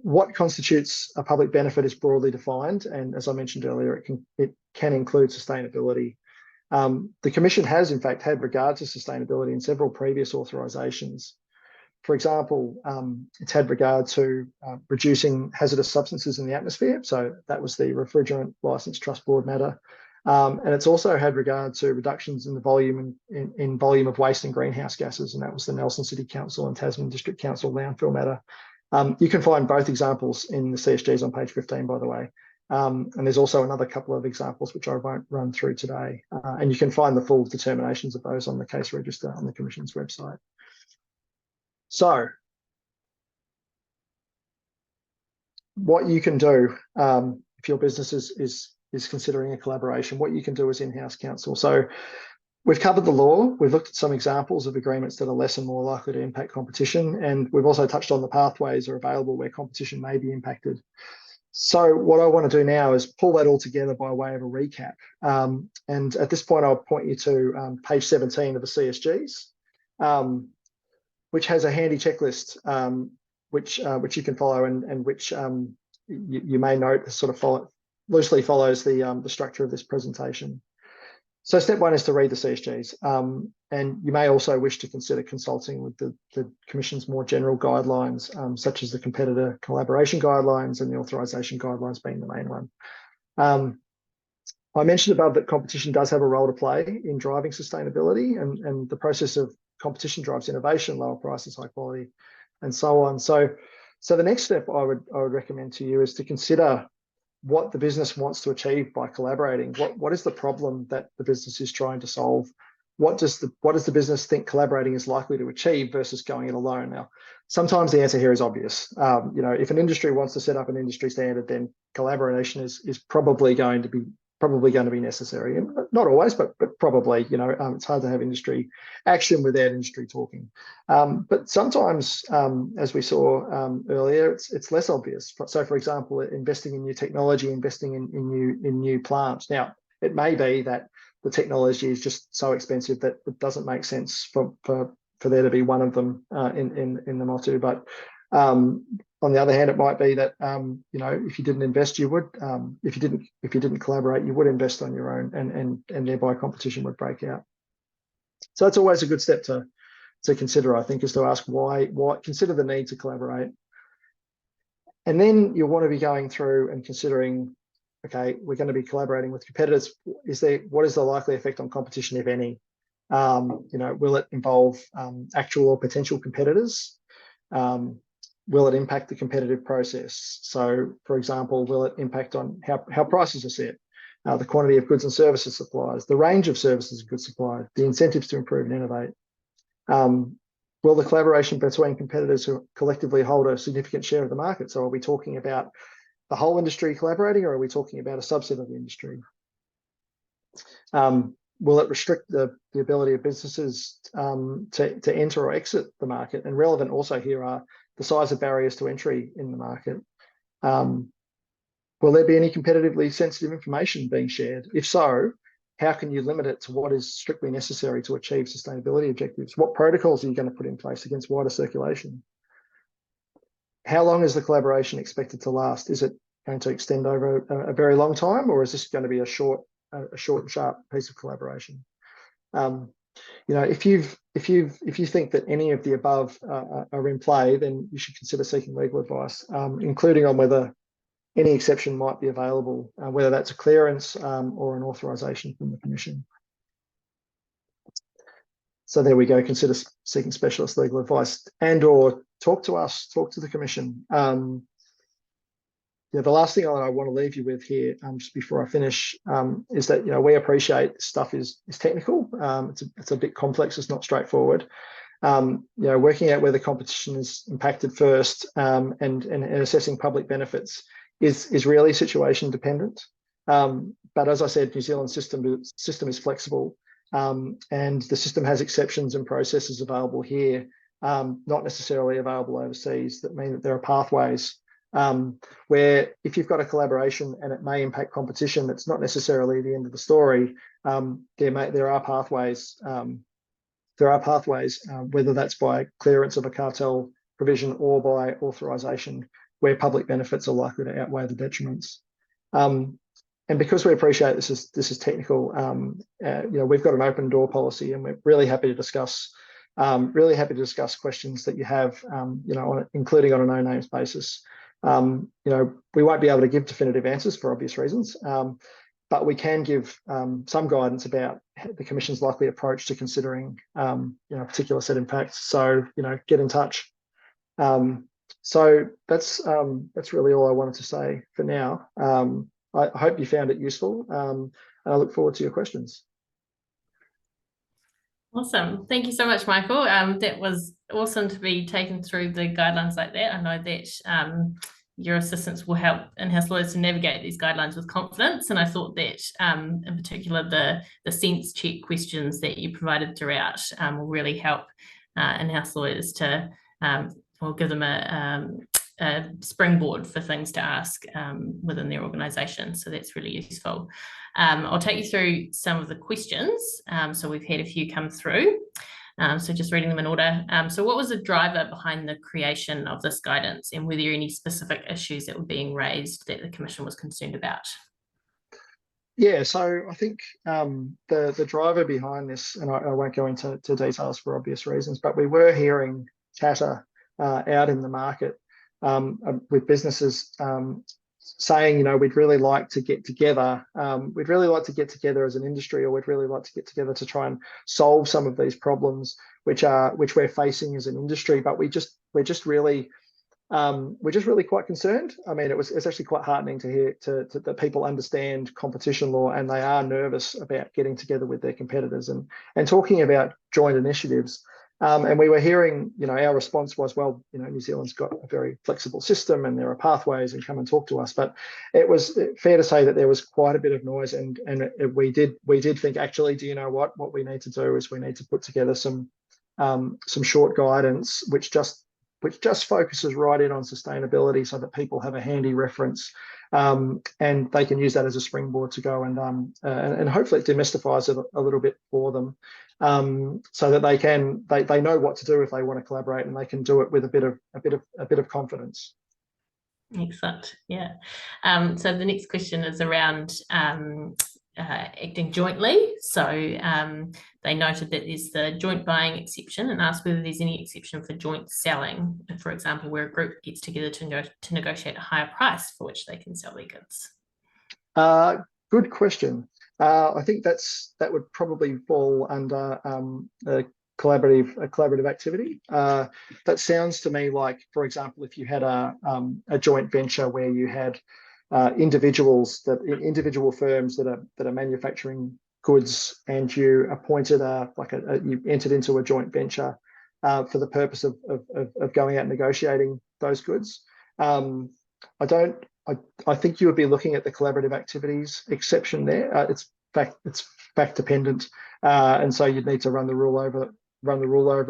what constitutes a public benefit is broadly defined, and as I mentioned earlier, it can include sustainability. The Commission has, in fact, had regard to sustainability in several previous authorisations. For example, it's had regard to reducing hazardous substances in the atmosphere. So that was the Refrigerant Licence Trust Board matter. And it's also had regard to reductions in the volume in volume of waste and greenhouse gases, and that was the Nelson City Council and Tasman District Council landfill matter. You can find both examples in the CSGs on page 15, by the way. And there's also another couple of examples which I won't run through today. And you can find the full determinations of those on the case register on the Commission's website. So what you can do if your business is considering a collaboration, what you can do as in-house counsel. So we've covered the law, we've looked at some examples of agreements that are less and more likely to impact competition, and we've also touched on the pathways are available where competition may be impacted. So what I want to do now is pull that all together by way of a recap. And at this point, I'll point you to page 17 of the CSGs, which has a handy checklist, which you can follow and which you may note sort of loosely follows the structure of this presentation. So step one is to read the CSGs, and you may also wish to consider consulting with the Commission's more general guidelines, such as the competitor collaboration guidelines and the authorisation guidelines being the main one. I mentioned above that competition does have a role to play in driving sustainability, and the process of competition drives innovation, lower prices, high quality, and so on. So the next step I would recommend to you is to consider what the business wants to achieve by collaborating. What is the problem that the business is trying to solve? What does the business think collaborating is likely to achieve versus going it alone? Now, sometimes the answer here is obvious. If an industry wants to set up an industry standard, then collaboration is probably going to be necessary, and not always, but probably. It's hard to have industry action without industry talking. But sometimes, as we saw earlier, it's less obvious. So, for example, investing in new technology, investing in new plants. Now, it may be that the technology is just so expensive that it doesn't make sense for there to be one of them in the MOTU. But on the other hand, it might be that if you didn't invest, you would. If you didn't collaborate, you would invest on your own, and thereby competition would break out. So that's always a good step to consider, I think, is to ask why. Consider the need to collaborate, and then you'll want to be going through and considering. Okay, we're going to be collaborating with competitors. What is the likely effect on competition, if any? Will it involve actual or potential competitors? Will it impact the competitive process? So, for example, will it impact on how prices are set, the quantity of goods and services supplied, the range of services and goods supplied, the incentives to improve and innovate? Will the collaboration between competitors who collectively hold a significant share of the market? So are we talking about the whole industry collaborating, or are we talking about a subset of the industry? Will it restrict the ability of businesses to enter or exit the market? And relevant also here are the size of barriers to entry in the market. Will there be any competitively sensitive information being shared? If so, how can you limit it to what is strictly necessary to achieve sustainability objectives? What protocols are you going to put in place against wider circulation? How long is the collaboration expected to last? Is it going to extend over a very long time, or is this going to be a short and sharp piece of collaboration? If you think that any of the above are in play, then you should consider seeking legal advice, including on whether any exception might be available, whether that's a clearance or an authorisation from the Commission. So there we go. Consider seeking specialist legal advice and/or talk to us, talk to the Commission. The last thing I want to leave you with here, just before I finish, is that we appreciate stuff is technical. It's a bit complex. It's not straightforward. Working out where the competition is impacted first and assessing public benefits is really situation dependent. But as I said, New Zealand's system is flexible, and the system has exceptions and processes available here, not necessarily available overseas, that mean that there are pathways where if you've got a collaboration and it may impact competition, that's not necessarily the end of the story. There are pathways. Whether that's by clearance of a cartel provision or by authorisation, where public benefits are likely to outweigh the detriments. And because we appreciate this is technical, we've got an open door policy, and we're really happy to discuss questions that you have, including on a no names basis. We won't be able to give definitive answers for obvious reasons, but we can give some guidance about the Commission's likely approach to considering a particular set of impacts. So get in touch. So that's really all I wanted to say for now. I hope you found it useful, and I look forward to your questions.
Awesome. Thank you so much, Michael. That was awesome to be taken through the guidelines like that. I know that your assistance will help in-house lawyers to navigate these guidelines with confidence. And I thought that in particular, the sense check questions that you provided throughout will really help in-house lawyers to, or give them a springboard for things to ask within their organisation. So that's really useful. I'll take you through some of the questions. So we've had a few come through. So just reading them in order. So what was the driver behind the creation of this guidance, and were there any specific issues that were being raised that the Commission was concerned about?
Yeah, so I think the driver behind this, and I won't go into details for obvious reasons, but we were hearing chatter out in the market with businesses saying, we'd really like to get together. We'd really like to get together as an industry, or we'd really like to get together to try and solve some of these problems which we're facing as an industry. But we're just really quite concerned. I mean, it's actually quite heartening to hear that people understand competition law, and they are nervous about getting together with their competitors and talking about joint initiatives. And we were hearing, our response was, well, New Zealand's got a very flexible system and there are pathways, and come and talk to us. But it was fair to say that there was quite a bit of noise, and we did think, actually, do you know what we need to do is we need to put together some short guidance which just focuses right in on sustainability, so that people have a handy reference, and they can use that as a springboard to go and hopefully it demystifies it a little bit for them, so that they know what to do if they want to collaborate, and they can do it with a bit of confidence.
Excellent. Yeah. So the next question is around acting jointly. So they noted that there's the joint buying exception, and asked whether there's any exception for joint selling, for example, where a group gets together to negotiate a higher price for which they can sell their goods.
Good question. I think that would probably fall under a collaborative activity. That sounds to me like, for example, if you had a joint venture where you had individual firms that are manufacturing goods, and you appointed you entered into a joint venture for the purpose of going out and negotiating those goods. I think you would be looking at the collaborative activities exception there. It's fact dependent, and so you'd need to run the rule over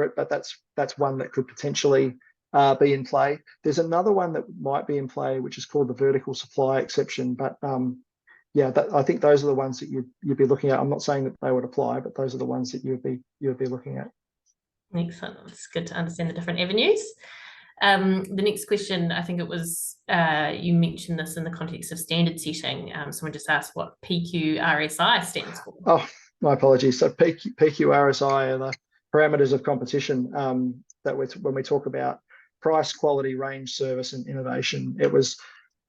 it. But that's one that could potentially be in play. There's another one that might be in play, which is called the vertical supply exception. But I think those are the ones that you'd be looking at. I'm not saying that they would apply, but those are the ones that you would be looking at.
Excellent. It's good to understand the different avenues. The next question, I think it was, you mentioned this in the context of standard setting. Someone just asked what PQRSI stands for. Oh,
my apologies. So PQRSI are the parameters of competition that when we talk about price, quality, range, service, and innovation. It was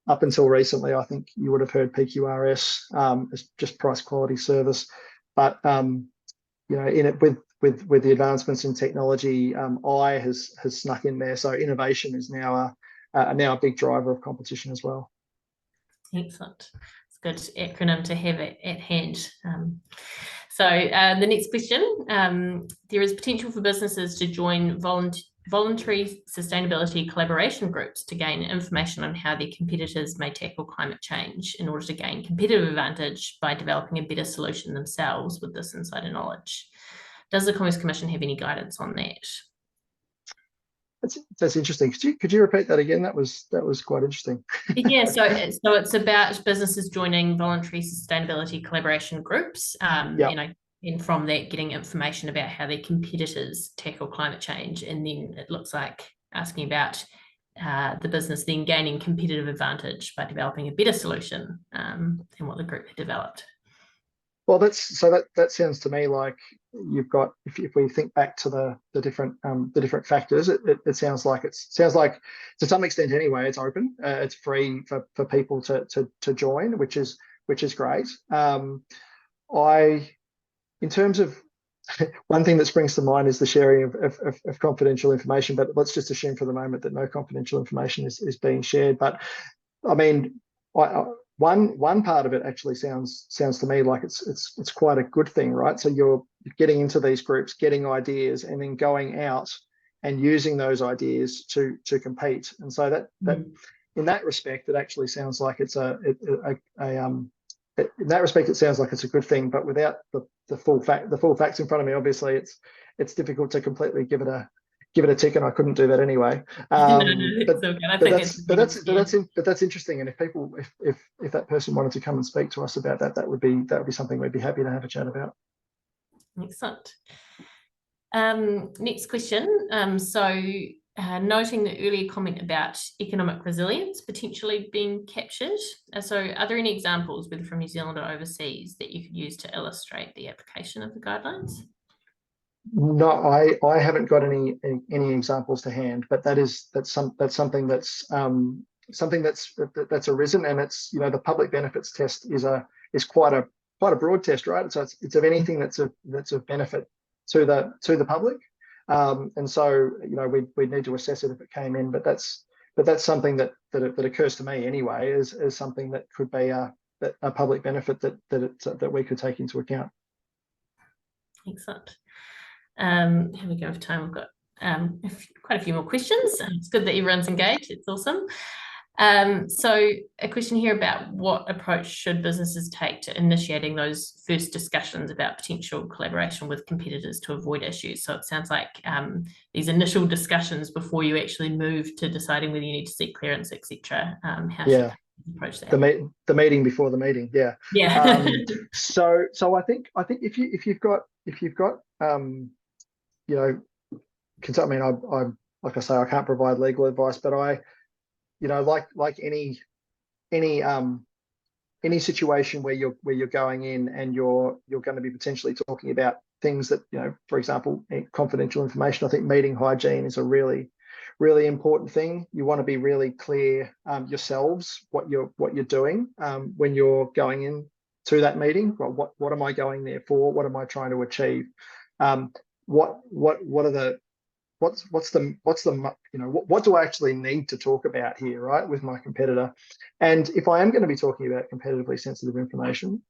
up until recently, I think you would have heard PQRS as just price, quality, service. But in it with the advancements in technology, I has snuck in there. So innovation is now a big driver of competition as well.
Excellent. It's a good acronym to have at hand. So the next question, there is potential for businesses to join voluntary sustainability collaboration groups to gain information on how their competitors may tackle climate change in order to gain competitive advantage by developing a better solution themselves with this insider knowledge. Does the Commerce Commission have any guidance on that?
That's interesting. Could you repeat that again? That was quite interesting.
Yeah, so it's about businesses joining voluntary sustainability collaboration groups,
Yeah.
you know, and from that getting information about how their competitors tackle climate change. And then it looks like asking about the business then gaining competitive advantage by developing a better solution than what the group had developed.
Well, that sounds to me like you've got, if we think back to the different factors, it sounds like to some extent anyway, it's open, it's free for people to join, which is great. In terms of one thing that springs to mind is the sharing of confidential information, but let's just assume for the moment that no confidential information is being shared. But I mean, one part of it actually sounds to me like it's quite a good thing, right? So you're getting into these groups, getting ideas, and then going out and using those ideas to compete. And so that in that respect, it actually sounds like it's in that respect, it sounds like it's a good thing. But without the full facts in front of me, obviously it's difficult to completely give it a tick, and I couldn't do that anyway. But that's interesting. And if that person wanted to come and speak to us about that, that would be something we'd be happy to have a chat about.
Excellent. Next question. Noting the earlier comment about economic resilience potentially being captured. So are there any examples, whether from New Zealand or overseas, that you could use to illustrate the application of the guidelines?
No, I haven't got any examples to hand, but that's something that's arisen, and it's, you know, the public benefits test is quite a broad test, right? So it's of anything that's of benefit to the public, and so, you know, we'd need to assess it if it came in, but that's something that occurs to me anyway as something that could be a public benefit that we could take into account.
Excellent. Here we go with time. We've got quite a few more questions. It's good that everyone's engaged. It's awesome. So a question here about what approach should businesses take to initiating those first discussions about potential collaboration with competitors to avoid issues. So it sounds like these initial discussions before you actually move to deciding whether you need to seek clearance, etc. How should you approach that?
The meeting before the meeting. Yeah. So I think if you've got you know, I mean, I'm like I say, I can't provide legal advice, but you know, like any situation where you're going in and you're going to be potentially talking about things that, you know, for example, confidential information. I think meeting hygiene is a really important thing. You want to be really clear yourselves what you're doing when you're going in to that meeting. Well, what am I going there for? What am I trying to achieve? What do I actually need to talk about here, right, with my competitor? And if I am going to be talking about competitively sensitive information,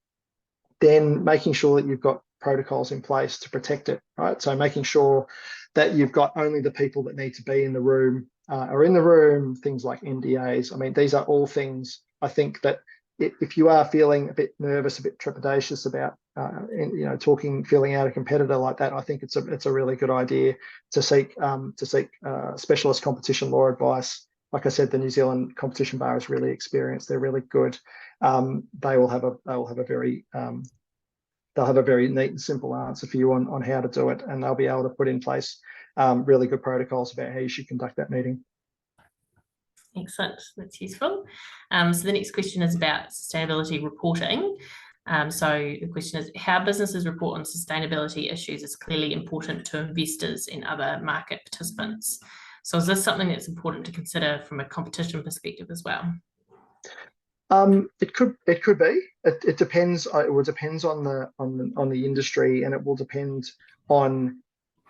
then making sure that you've got protocols in place to protect it, right? So making sure that you've got only the people that need to be in the room are in the room, things like NDAs. I mean, these are all things I think that if you are feeling a bit nervous, a bit trepidatious about, you know, feeling out a competitor like that, I think it's a really good idea to seek specialist competition law advice. Like I said, the New Zealand Competition Bar is really experienced. They're really good. They will have a very neat and simple answer for you on how to do it, and they'll be able to put in place really good protocols about how you should conduct that meeting.
Excellent, that's useful. So the next question is about sustainability reporting. So the question is, how businesses report on sustainability issues is clearly important to investors and other market participants. So is this something that's important to consider from a competition perspective as well?
It could be. It depends. It depends on the industry, and it will depend on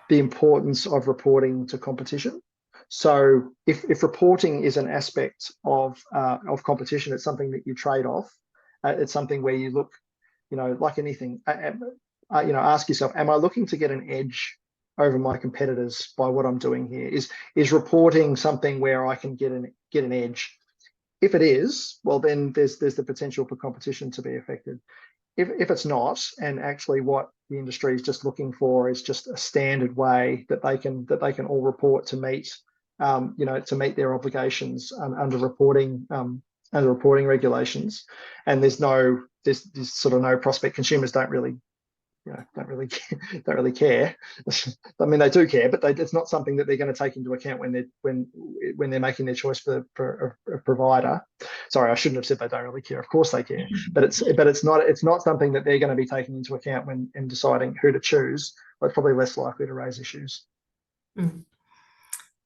the importance of reporting to competition. So if reporting is an aspect of competition, it's something that you trade off. It's something where you look, you know, like anything, you know, ask yourself, am I looking to get an edge over my competitors by what I'm doing here? Is reporting something where I can get an edge? If it is, well, then there's the potential for competition to be affected. If it's not, and actually what the industry is just looking for is just a standard way that they can all report to meet to meet their obligations under reporting regulations. And there's sort of no prospect. Consumers don't really care. I mean, they do care, but it's not something that they're going to take into account when they're making their choice for a provider. Sorry, I shouldn't have said they don't really care. Of course they care, but it's not something that they're going to be taking into account when deciding who to choose. But it's probably less likely to raise issues.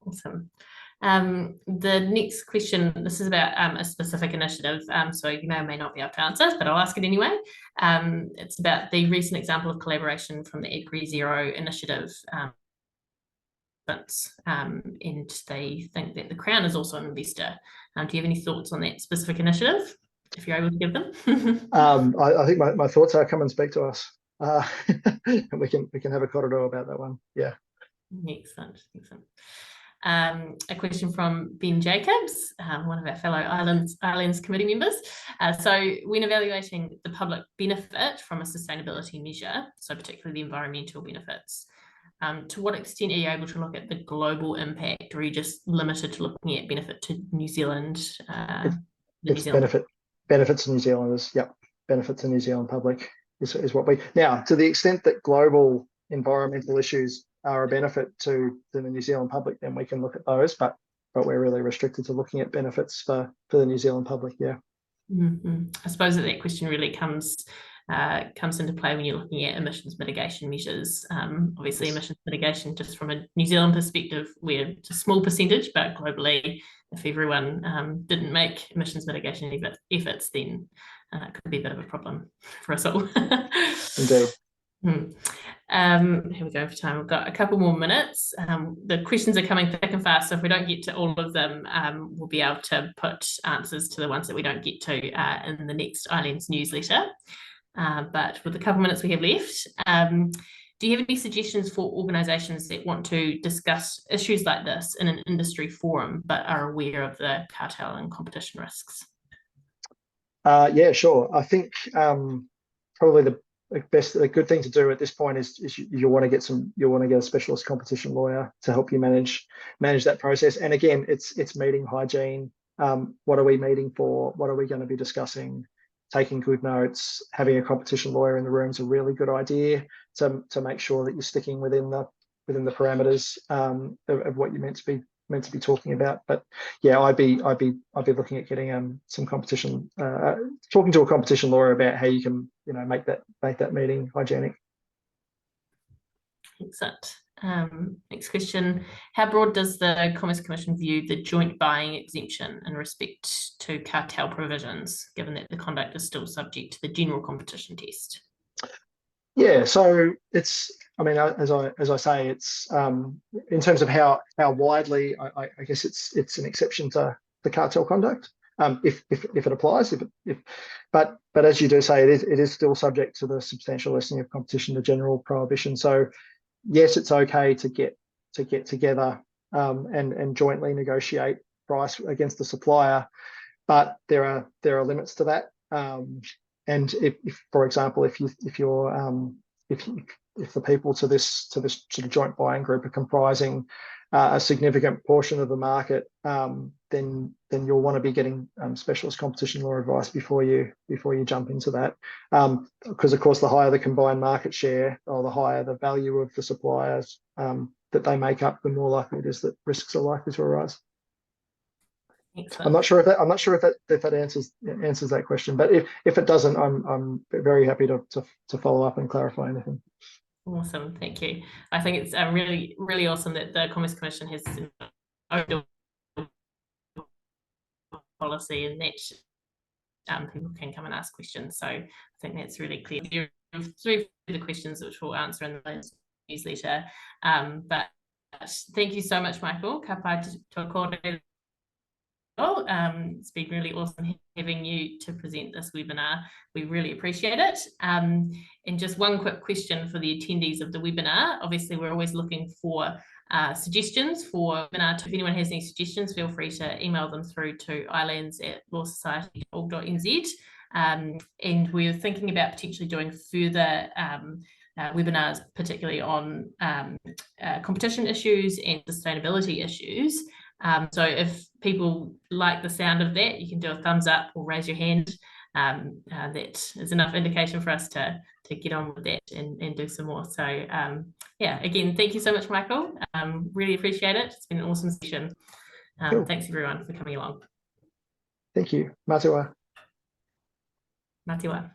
Awesome. The next question, this is about a specific initiative, so you may or may not be able to answer, but I'll ask it anyway. It's about the recent example of collaboration from the Agri Zero initiative. And they think that the Crown is also an investor. Do you have any thoughts on that specific initiative, if you're able to give them?
I think my thoughts are come and speak to us. And we can have a corridor about that one. Yeah.
Excellent. A question from Ben Jacobs, one of our fellow ILANZ committee members. So when evaluating the public benefit from a sustainability measure, so particularly the environmental benefits, to what extent are you able to look at the global impact, or are you just limited to looking at benefit to New Zealand?
Benefits to New Zealanders. Yep, benefits to New Zealand public is what we. Now, to the extent that global environmental issues are a benefit to the New Zealand public, then we can look at those, but we're really restricted to looking at benefits for the New Zealand public. Yeah.
I suppose that question really comes into play when you're looking at emissions mitigation measures. Obviously, emissions mitigation, just from a New Zealand perspective, it's a small percentage, but globally, if everyone didn't make emissions mitigation efforts, then it could be a bit of a problem for us all.
Indeed.
Here we go for time. We've got a couple more minutes. The questions are coming thick and fast, so if we don't get to all of them, we'll be able to put answers to the ones that we don't get to in the next ILANZ newsletter. But with the couple minutes we have left, do you have any suggestions for organisations that want to discuss issues like this in an industry forum but are aware of the cartel and competition risks?
Yeah, sure. I think probably the good thing to do at this point is you want to get a specialist competition lawyer to help you manage that process. And again, it's meeting hygiene. What are we meeting for? What are we going to be discussing? Taking good notes, having a competition lawyer in the room is a really good idea to make sure that you're sticking within the parameters of what you're meant to be talking about. But yeah, I'd be looking at getting some competition, talking to a competition lawyer about how you can make that meeting hygienic.
Excellent. Next question: how broad does the Commerce Commission view the joint buying exemption in respect to cartel provisions, given that the conduct is still subject to the general competition test?
Yeah, so it's, I mean, as I say, it's in terms of how widely, I guess it's an exception to the cartel conduct, if it applies. But as you do say, it is still subject to the substantial lessening of competition, the general prohibition. So yes, it's okay to get together and jointly negotiate price against the supplier, but there are limits to that. And if for example, if the people to this sort of joint buying group are comprising a significant portion of the market, then you'll want to be getting specialist competition law advice before you jump into that, because of course the higher the combined market share, or the higher the value of the suppliers that they make up, the more likely it is that risks are likely to arise. Excellent. I'm not sure if that answers that question, but if it doesn't, I'm very happy to follow up and clarify anything.
Awesome, thank you. I think it's really, really awesome that the Commerce Commission has an policy and that people can come and ask questions. So I think that's really clear. There are 3 further questions which we'll answer in the newsletter. But thank you so much, Michael. Ka pai te kōrero. It's been really awesome having you to present this webinar. We really appreciate it. And just one quick question for the attendees of the webinar. Obviously, we're always looking for suggestions for webinar. If anyone has any suggestions, feel free to email them through to ilanz@lawsociety.org.nz. And we're thinking about potentially doing further webinars, particularly on competition issues and sustainability issues. So if people like the sound of that, you can do a thumbs up or raise your hand. That is enough indication for us to get on with that and do some more. So yeah, again, thank you so much, Michael. Really appreciate it. It's been an awesome session.
Cool.
Thanks everyone for coming along.
Thank you. Mā te wā.
Mā te wā.